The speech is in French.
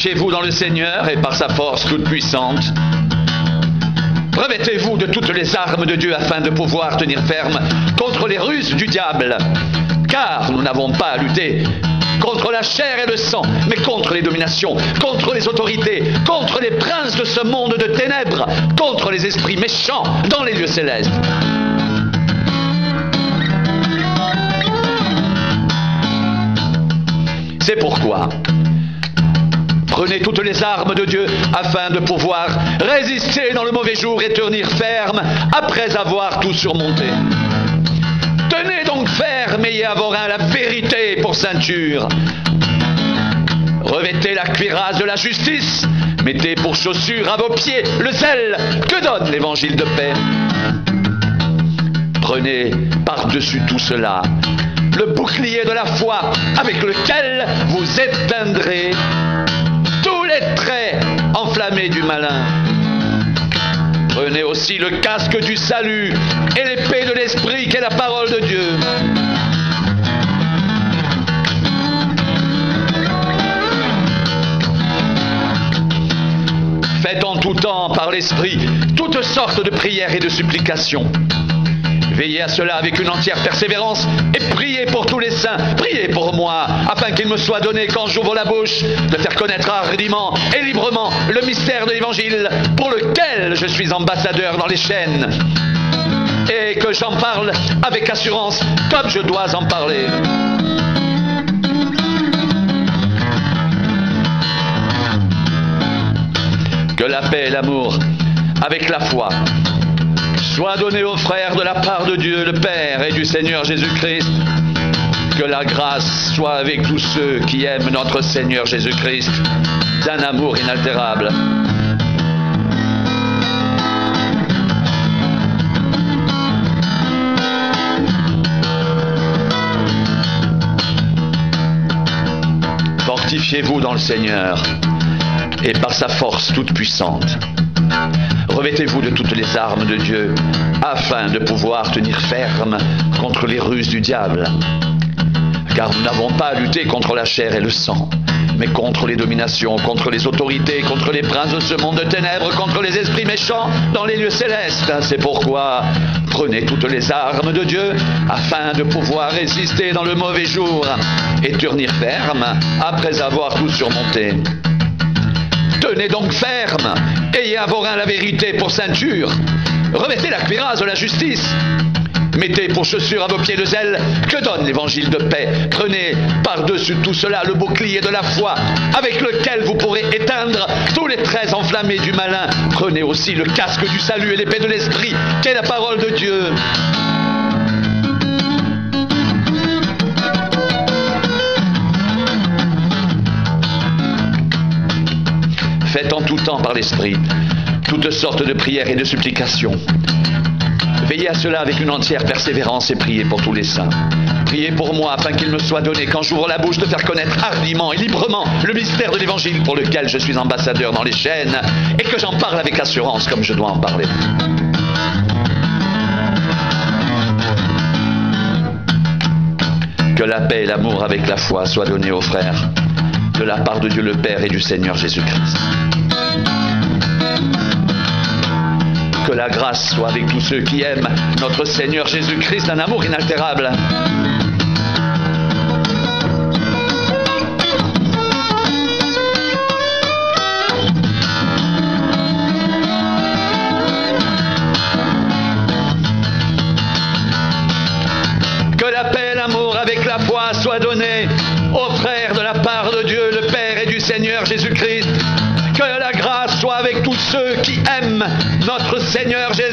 Fortifiez-vous dans le Seigneur et par sa force toute puissante. Revêtez-vous de toutes les armes de Dieu afin de pouvoir tenir ferme contre les ruses du diable. Car nous n'avons pas à lutter contre la chair et le sang, mais contre les dominations, contre les autorités, contre les princes de ce monde de ténèbres, contre les esprits méchants dans les lieux célestes. C'est pourquoi prenez toutes les armes de Dieu afin de pouvoir résister dans le mauvais jour et tenir ferme après avoir tout surmonté. Tenez donc ferme, ayez à vos reins la vérité pour ceinture. Revêtez la cuirasse de la justice, mettez pour chaussure à vos pieds le zèle que donne l'évangile de paix. Prenez par-dessus tout cela le bouclier de la foi avec lequel vous éteindrez tous les traits enflammés du malin. Prenez aussi le casque du salut et l'épée de l'esprit qu'est la parole de Dieu. Faites en tout temps par l'esprit toutes sortes de prières et de supplications. Veillez à cela avec une entière persévérance et priez pour tous les saints. Priez pour moi, afin qu'il me soit donné, quand j'ouvre la bouche, de faire connaître hardiment et librement le mystère de l'Évangile pour lequel je suis ambassadeur dans les chaînes. Et que j'en parle avec assurance, comme je dois en parler. Que la paix et l'amour, avec la foi, soit donné aux frères de la part de Dieu le Père et du Seigneur Jésus-Christ. Que la grâce soit avec tous ceux qui aiment notre Seigneur Jésus-Christ d'un amour inaltérable. Fortifiez-vous dans le Seigneur et par sa force toute puissante. Revêtez-vous de toutes les armes de Dieu, afin de pouvoir tenir ferme contre les ruses du diable. Car nous n'avons pas à lutter contre la chair et le sang, mais contre les dominations, contre les autorités, contre les princes de ce monde de ténèbres, contre les esprits méchants dans les lieux célestes. C'est pourquoi prenez toutes les armes de Dieu, afin de pouvoir résister dans le mauvais jour et tenir ferme après avoir tout surmonté. Tenez donc ferme, ayez à vos reins la vérité pour ceinture. Revêtez la cuirasse de la justice. Mettez pour chaussure à vos pieds le zèle que donne l'évangile de paix. Prenez par-dessus tout cela le bouclier de la foi, avec lequel vous pourrez éteindre tous les traits enflammés du malin. Prenez aussi le casque du salut et l'épée de l'esprit, qu'est la parole de Dieu. Faites en tout temps par l'esprit toutes sortes de prières et de supplications. Veillez à cela avec une entière persévérance et priez pour tous les saints. Priez pour moi afin qu'il me soit donné, quand j'ouvre la bouche, de faire connaître hardiment et librement le mystère de l'Évangile pour lequel je suis ambassadeur dans les chaînes et que j'en parle avec assurance comme je dois en parler. Que la paix et l'amour avec la foi soient donnés aux frères de la part de Dieu le Père et du Seigneur Jésus-Christ. Que la grâce soit avec tous ceux qui aiment notre Seigneur Jésus-Christ d'un amour inaltérable. Que la paix et l'amour avec la foi soient donnés aux frères de la part de Dieu le Père et du Seigneur Jésus-Christ. Que la grâce soit avec tous ceux qui aiment notre Seigneur Jésus-Christ